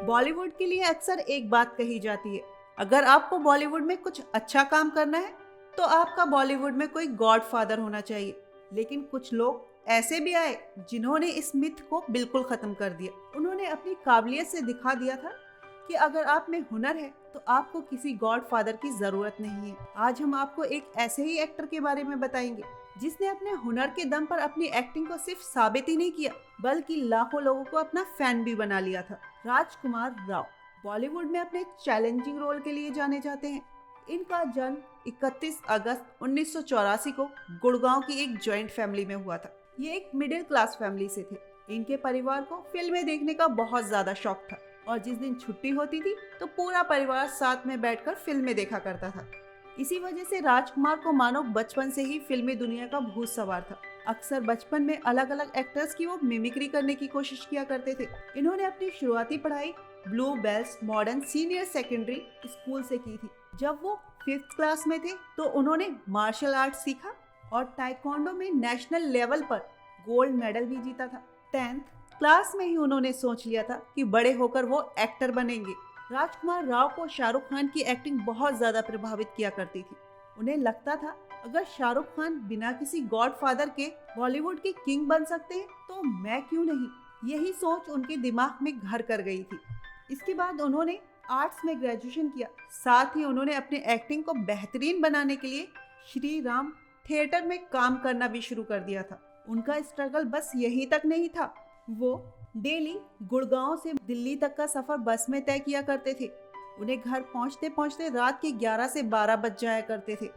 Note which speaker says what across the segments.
Speaker 1: बॉलीवुड के लिए अक्सर एक बात कही जाती है, अगर आपको बॉलीवुड में कुछ अच्छा काम करना है तो आपका बॉलीवुड में कोई गॉडफादर होना चाहिए। लेकिन कुछ लोग ऐसे भी आए जिन्होंने इस मिथ को बिल्कुल खत्म कर दिया। उन्होंने अपनी काबिलियत से दिखा दिया था कि अगर आप में हुनर है तो आपको किसी गॉडफादर की जरूरत नहीं है। आज हम आपको एक ऐसे ही एक्टर के बारे में बताएंगे जिसने अपने हुनर के दम पर अपनी एक्टिंग को सिर्फ साबित ही नहीं किया बल्कि लाखों लोगों को अपना फैन भी बना लिया था। राजकुमार राव बॉलीवुड में अपने चैलेंजिंग रोल के लिए जाने जाते हैं। इनका जन्म 31 अगस्त 1984 को गुड़गांव की एक जॉइंट फैमिली में हुआ था। ये एक मिडिल क्लास फैमिली से थे। इनके परिवार को फिल्में देखने का बहुत ज्यादा शौक था और जिस दिन छुट्टी होती थी तो पूरा परिवार साथ में बैठकर फिल्में देखा करता था। इसी वजह से राजकुमार को मानो बचपन से ही फिल्मी दुनिया का भूत सवार था। अक्सर बचपन में अलग अलग एक्टर्स की वो मिमिक्री करने की कोशिश किया करते थे। इन्होंने अपनी शुरुआती पढ़ाई Blue Bells Modern Senior Secondary School से की थी। जब वो 5th क्लास में थे तो उन्होंने मार्शल आर्ट सीखा और ताइक्वांडो में नेशनल लेवल पर गोल्ड मेडल भी जीता था। 10th क्लास में ही उन्होंने सोच लिया था कि बड़े होकर वो एक्टर बनेंगे। राजकुमार राव को शाहरुख खान की एक्टिंग बहुत ज्यादा प्रभावित किया करती थी। उन्हें लगता था अगर शाहरुख खान बिना किसी गॉडफादर के बॉलीवुड के किंग बन सकते हैं तो मैं क्यों नहीं। यही सोच उनके दिमाग में घर कर गई थी। इसके बाद उन्होंने आर्ट्स में ग्रेजुएशन किया। साथ ही उन्होंने अपने एक्टिंग को बेहतरीन बनाने के लिए श्री राम थिएटर में काम करना भी शुरू कर दिया था। उनका स्ट्रगल बस यही तक नहीं था। वो डेली गुड़गांव से दिल्ली तक का सफर बस में तय किया करते थे। उन्हें घर पहुंचते पहुंचते रात के 11 से 12 बज जाया करते थे।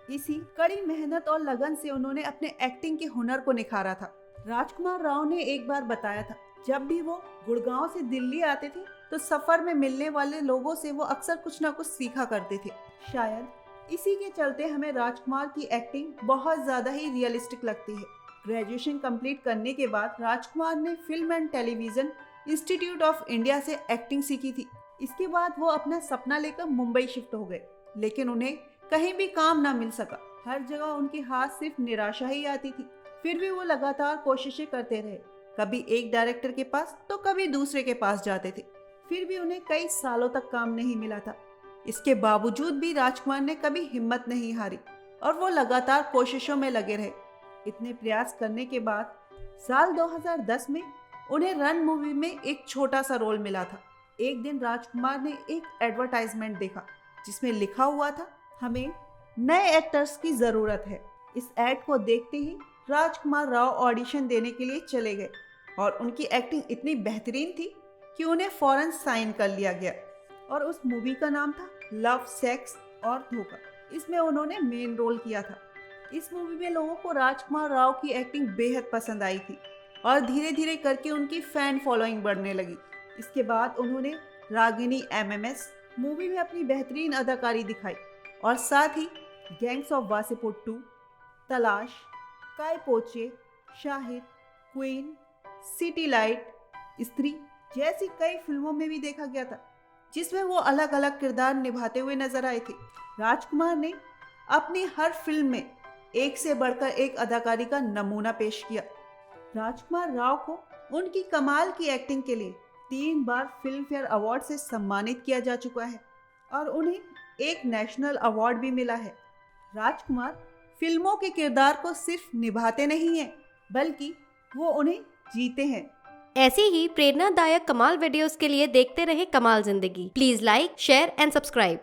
Speaker 1: इसी कड़ी मेहनत और लगन से उन्होंने अपने एक्टिंग के हुनर को निखारा था। राजकुमार राव ने एक बार बताया था, जब भी वो गुड़गांव से दिल्ली आते थे तो सफर में मिलने वाले लोगों से वो अक्सर कुछ न कुछ सीखा करते थे। शायद इसी के चलते हमें राजकुमार की एक्टिंग बहुत ज्यादा ही रियलिस्टिक लगती है। ग्रेजुएशन कंप्लीट करने के बाद राजकुमार ने film and television institute of India से एक्टिंग सीखी थी। इसके बाद वो अपना सपना लेकर मुंबई शिफ्ट हो गए, लेकिन उन्हें कहीं भी काम ना मिल सका। हर जगह उनके हाथ सिर्फ निराशा ही आती थी। फिर भी वो लगातार कोशिशें करते रहे। कभी एक डायरेक्टर के पास तो कभी दूसरे के पास जाते थे। फिर भी उन्हें कई सालों तक काम नहीं मिला था। इसके बावजूद भी राजकुमार ने कभी हिम्मत नहीं हारी और वो लगातार कोशिशों में लगे रहे। इतने प्रयास करने के बाद साल 2010 में उन्हें रन मूवी में एक छोटा सा रोल मिला था। एक दिन राजकुमार ने एक एडवर्टाइजमेंट देखा जिसमें लिखा हुआ था, हमें नए एक्टर्स की जरूरत है। इस एड को देखते ही राजकुमार राव ऑडिशन देने के लिए चले गए और उनकी एक्टिंग इतनी बेहतरीन थी कि उन्हें फौरन साइन कर लिया गया। और उस मूवी का नाम था लव, सेक्स और धोखा। इसमें उन्होंने मेन रोल किया था। इस मूवी में लोगों को राजकुमार राव की एक्टिंग बेहद पसंद आई थी और धीरे धीरे करके उनकी फैन फॉलोइंग बढ़ने लगी। इसके बाद उन्होंने रागिनी MMS मूवी में अपनी बेहतरीन अदाकारी दिखाई और साथ ही गैंग्स ऑफ वासेपुर 2, तलाश, काय पोचे, शाहिद, क्वीन, सिटी लाइट, स्त्री जैसी कई फिल्मों में भी देखा गया था जिसमें वो अलग अलग किरदार निभाते हुए नजर आए थे। राजकुमार ने अपनी हर फिल्म में एक से बढ़कर एक अदाकारी का नमूना पेश किया। राजकुमार राव को उनकी कमाल की एक्टिंग के लिए 3 बार फिल्म फेयर अवार्ड से सम्मानित किया जा चुका है और उन्हें एक नेशनल अवार्ड भी मिला है। राजकुमार फिल्मों के किरदार को सिर्फ निभाते नहीं हैं, बल्कि वो उन्हें जीते हैं।
Speaker 2: ऐसी ही प्रेरणादायक कमाल वीडियोस के लिए देखते रहे कमाल जिंदगी। Please like, share and subscribe.